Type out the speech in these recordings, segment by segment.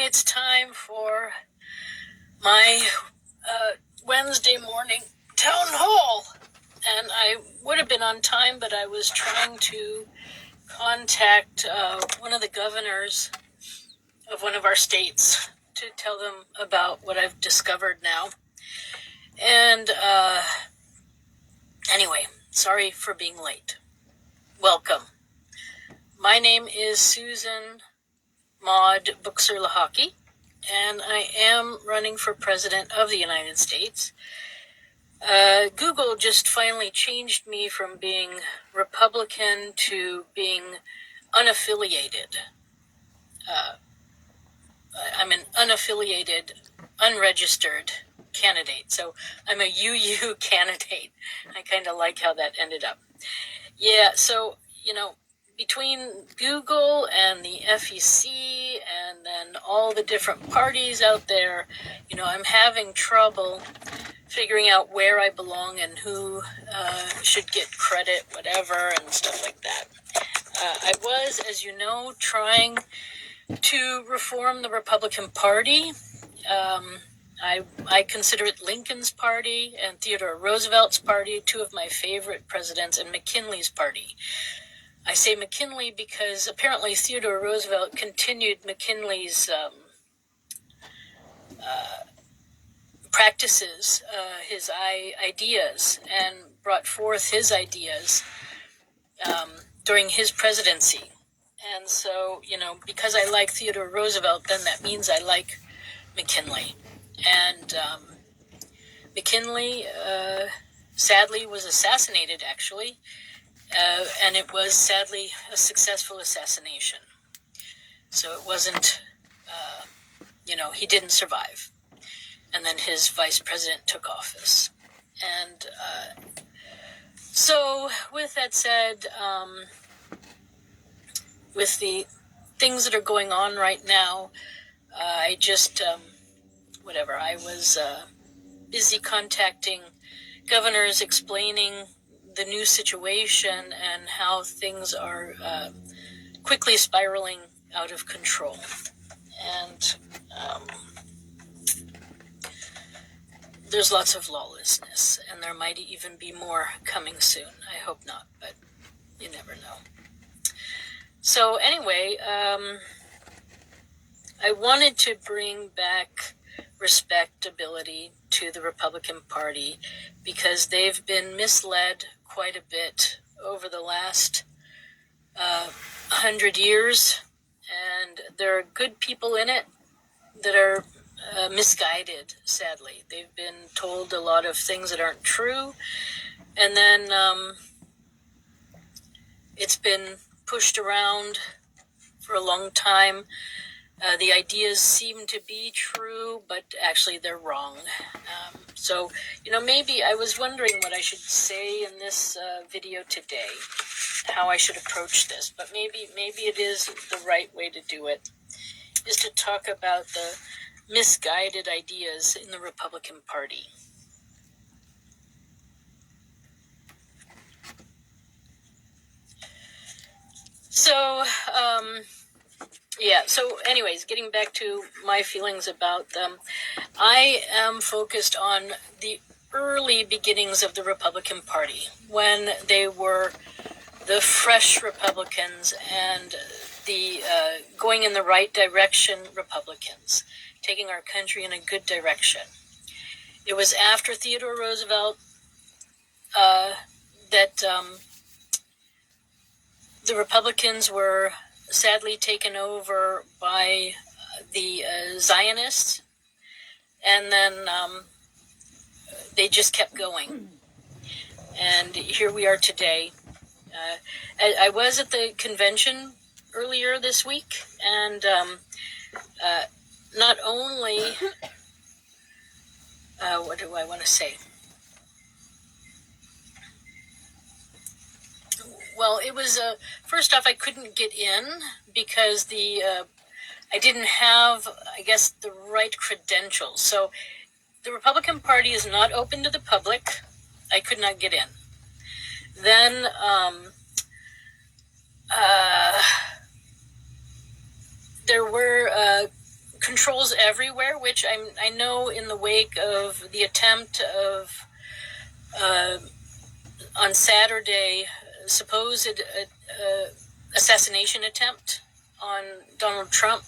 it's time for my Wednesday morning town hall. And I would have been on time, but I was trying to contact one of the governors of one of our states to tell them about what I've discovered now. And anyway, sorry for being late. Welcome. My name is Susan Maud Buchser-Lochocki, and I am running for President of the United States. Google just finally changed me from being Republican to being unaffiliated. I'm an unaffiliated, unregistered candidate. So I'm a UU candidate. I kind of like how that ended up. Yeah, so, between Google and the FEC and then all the different parties out there, I'm having trouble figuring out where I belong and who should get credit, whatever, and stuff like that. I was, as you know, trying to reform the Republican Party. I consider it Lincoln's party and Theodore Roosevelt's party, two of my favorite presidents, and McKinley's party. I say McKinley because apparently Theodore Roosevelt continued McKinley's practices, his ideas, and brought forth his ideas during his presidency. And so, because I like Theodore Roosevelt, then that means I like McKinley. And McKinley, sadly, was assassinated, actually. And it was, sadly, a successful assassination. So it wasn't, he didn't survive. And then his vice president took office. And so, with that said, with the things that are going on right now, I just, I was busy contacting governors, explaining the new situation and how things are quickly spiraling out of control. And there's lots of lawlessness, and there might even be more coming soon. I hope not, but you never know. So anyway, I wanted to bring back respectability to the Republican Party because they've been misled quite a bit over the last 100 years, and there are good people in it that are misguided, sadly. They've been told a lot of things that aren't true, and then it's been pushed around for a long time. The ideas seem to be true, but actually they're wrong. So, maybe I was wondering what I should say in this video today, how I should approach this, but maybe it is the right way to do it, is to talk about the misguided ideas in the Republican Party. So, so anyways, getting back to my feelings about them, I am focused on the early beginnings of the Republican Party, when they were the fresh Republicans and the going in the right direction Republicans, taking our country in a good direction. It was after Theodore Roosevelt that the Republicans were sadly taken over by the Zionists, and then they just kept going. And here we are today. I was at the convention earlier this week, and not only, what do I want to say? Well, it was, first off, I couldn't get in because I didn't have, I guess, the right credentials. So the Republican Party is not open to the public. I could not get in. Then there were controls everywhere, which I know in the wake of the attempt of on Saturday, supposed assassination attempt on Donald Trump.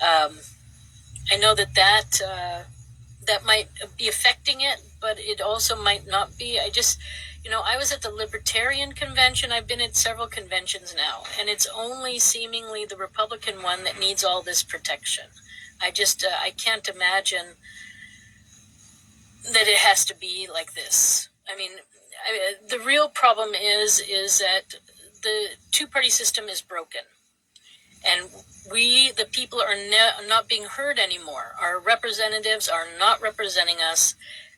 I know that might be affecting it, but it also might not be. I was at the Libertarian Convention. I've been at several conventions now, and it's only seemingly the Republican one that needs all this protection. I can't imagine that it has to be like this. I mean, the real problem is that the two-party system is broken. And we, the people, are not being heard anymore. Our representatives are not representing us.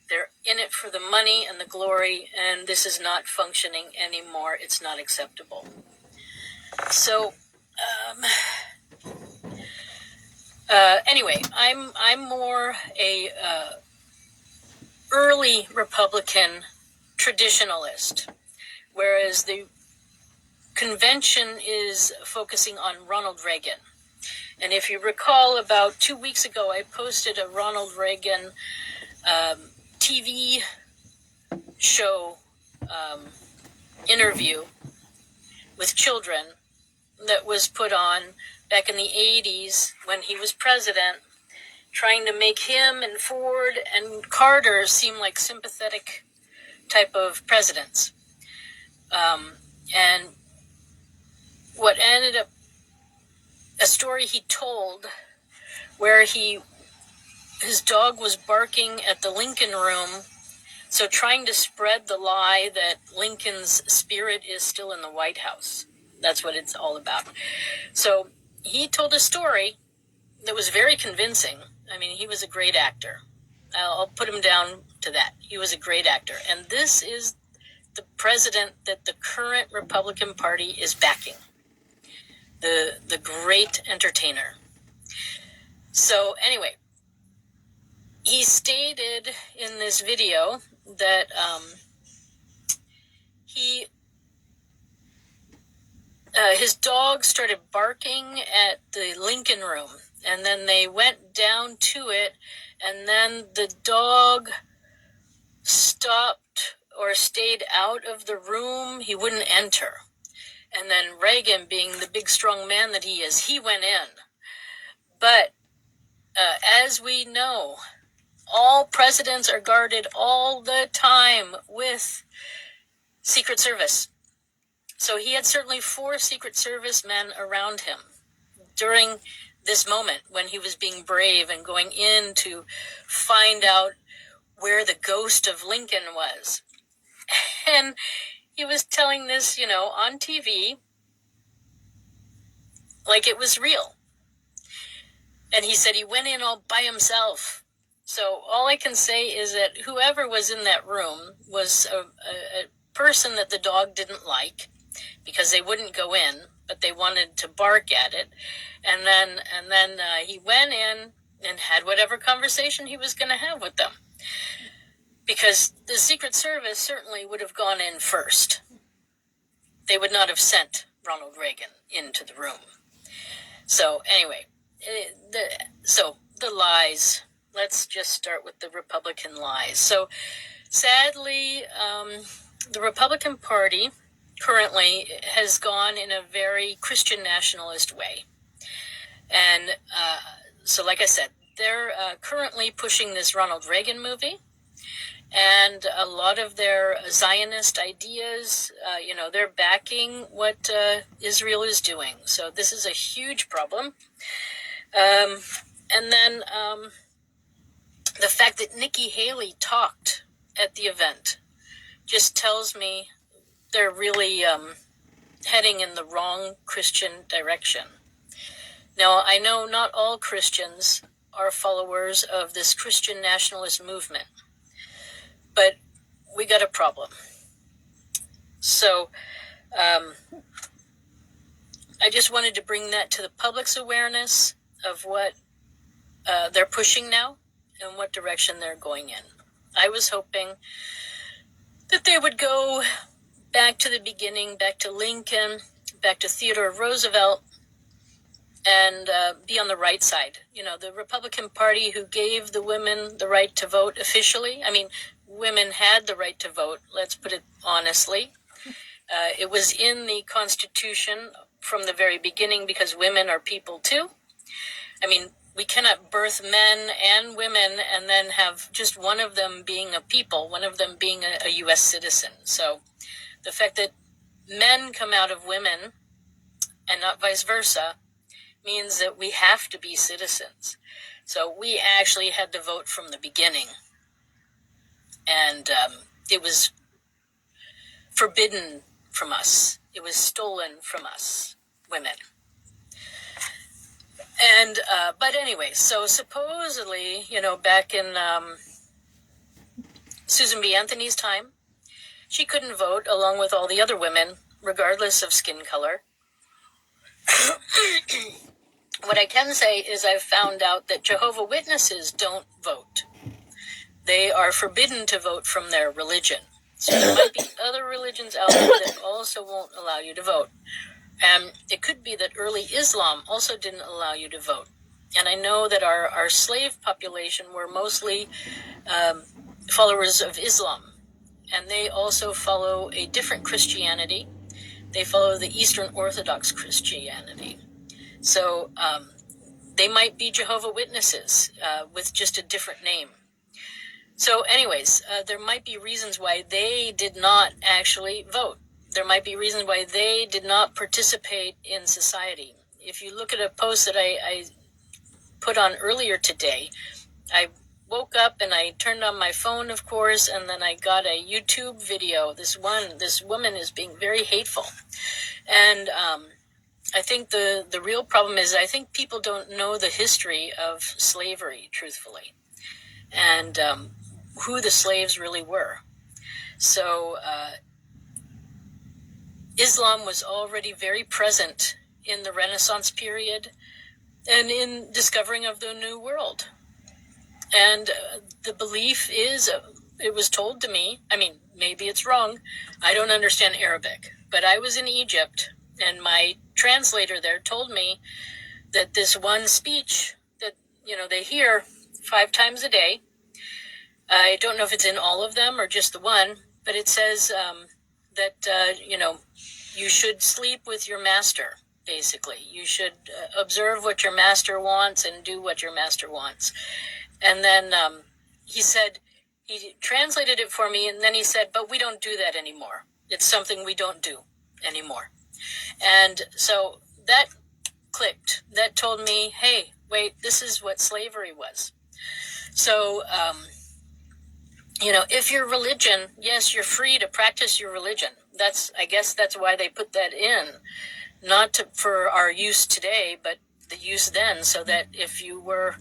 They're in it for the money and the glory, and this is not functioning anymore. It's not acceptable. So, anyway, I'm more a early Republican traditionalist, whereas the convention is focusing on Ronald Reagan. And if you recall, about 2 weeks ago, I posted a Ronald Reagan TV show interview with children that was put on back in the 80s when he was president, trying to make him and Ford and Carter seem like sympathetic type of presidents. And what ended up, a story he told where his dog was barking at the Lincoln Room, so trying to spread the lie that Lincoln's spirit is still in the White House. That's what it's all about. So he told a story that was very convincing. I mean, he was a great actor. I'll put him down to that. He was a great actor. And this is the president that the current Republican Party is backing. The great entertainer. So anyway, he stated in this video that his dog started barking at the Lincoln Room, and then they went down to it, and then the dog stopped or stayed out of the room. He wouldn't enter. And then Reagan, being the big strong man that he is, he went in. But as we know, all presidents are guarded all the time with Secret Service. So he had certainly 4 Secret Service men around him during this moment when he was being brave and going in to find out where the ghost of Lincoln was. And he was telling this, on TV, like it was real. And he said he went in all by himself. So all I can say is that whoever was in that room was a person that the dog didn't like, because they wouldn't go in, but they wanted to bark at it. And then he went in and had whatever conversation he was going to have with them. Because the Secret Service certainly would have gone in first. They would not have sent Ronald Reagan into the room. So anyway, the lies. Let's just start with the Republican lies. So sadly, the Republican Party currently has gone in a very Christian nationalist way. And so like I said, they're currently pushing this Ronald Reagan movie. And a lot of their Zionist ideas, they're backing what Israel is doing. So this is a huge problem. And then the fact that Nikki Haley talked at the event just tells me they're really heading in the wrong Christian direction. Now, I know not all Christians are followers of this Christian nationalist movement, but we got a problem. So I just wanted to bring that to the public's awareness of what they're pushing now and what direction they're going in. I was hoping that they would go back to the beginning, back to Lincoln, back to Theodore Roosevelt, and be on the right side. You know, the Republican Party who gave the women the right to vote officially. I mean, women had the right to vote, let's put it honestly. It was in the Constitution from the very beginning because women are people too. I mean, we cannot birth men and women and then have just one of them being a people, one of them being a U.S. citizen. So the fact that men come out of women and not vice versa means that we have to be citizens. So we actually had to vote from the beginning. And it was forbidden from us. It was stolen from us, women. And, but anyway, so supposedly, you know, back in Susan B. Anthony's time, she couldn't vote along with all the other women, regardless of skin color. What I can say is I've found out that Jehovah's Witnesses don't vote. They are forbidden to vote from their religion. So there might be other religions out there that also won't allow you to vote. And it could be that early Islam also didn't allow you to vote. And I know that our slave population were mostly followers of Islam. And they also follow a different Christianity. They follow the Eastern Orthodox Christianity. So they might be Jehovah's Witnesses with just a different name. So anyways, there might be reasons why they did not actually vote. There might be reasons why they did not participate in society. If you look at a post that I put on earlier today, I woke up and I turned on my phone, of course, and then I got a YouTube video. This woman is being very hateful. And I think the real problem is I think people don't know the history of slavery, truthfully, and who the slaves really were. So Islam was already very present in the Renaissance period and in discovering of the New World. And the belief is, it was told to me, I mean, maybe it's wrong, I don't understand Arabic, but I was in Egypt and my translator there told me that this one speech that, you know, they hear 5 times a day, I don't know if it's in all of them or just the one, but it says that, you know, you should sleep with your master, basically. You should observe what your master wants and do what your master wants. And then he said, he translated it for me, and then he said, but we don't do that anymore. It's something we don't do anymore. And so that clicked. That told me, hey, wait, this is what slavery was. So, you know, if your religion, yes, you're free to practice your religion. I guess that's why they put that in, not for our use today, but the use then, so that if you were,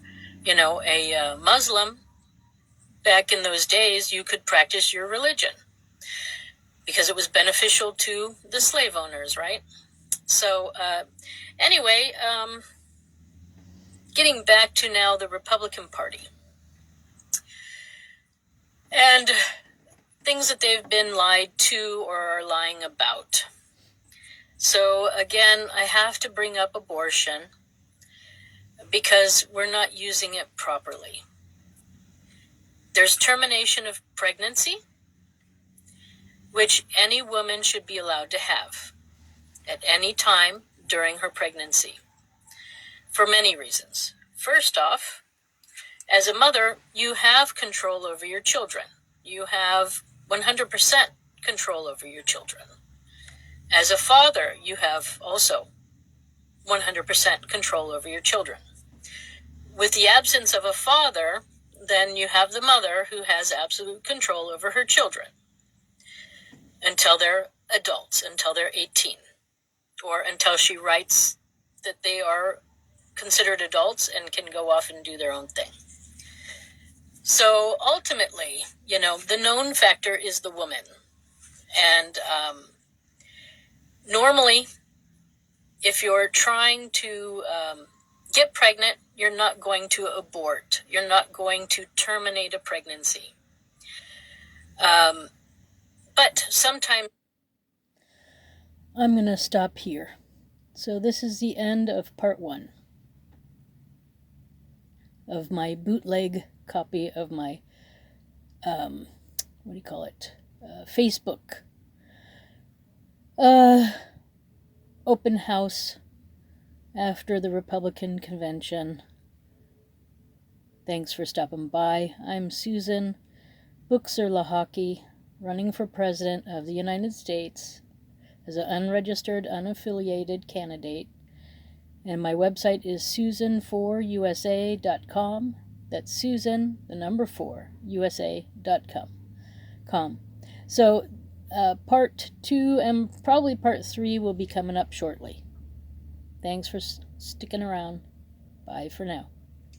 you know, a Muslim back in those days, you could practice your religion because it was beneficial to the slave owners, right? So anyway, getting back to now the Republican Party and things that they've been lied to or are lying about. So again, I have to bring up abortion because we're not using it properly. There's termination of pregnancy, which any woman should be allowed to have at any time during her pregnancy for many reasons. First off, as a mother, you have control over your children. You have 100% control over your children. As a father, you have also 100% control over your children. With the absence of a father, then you have the mother who has absolute control over her children until they're adults, until they're 18, or until she writes that they are considered adults and can go off and do their own thing. So ultimately, you know, the known factor is the woman. And normally, if you're trying to get pregnant, you're not going to abort. You're not going to terminate a pregnancy. But sometimes... I'm going to stop here. So this is the end of part 1 of my bootleg copy of my, Facebook open house after the Republican convention. Thanks for stopping by. I'm Susan Buchser-Lochocki, running for President of the United States as an unregistered, unaffiliated candidate. And my website is susan4usa.com. That's Susan, the number 4, usa.com. So part 2 and probably part 3 will be coming up shortly. Thanks for sticking around. Bye for now.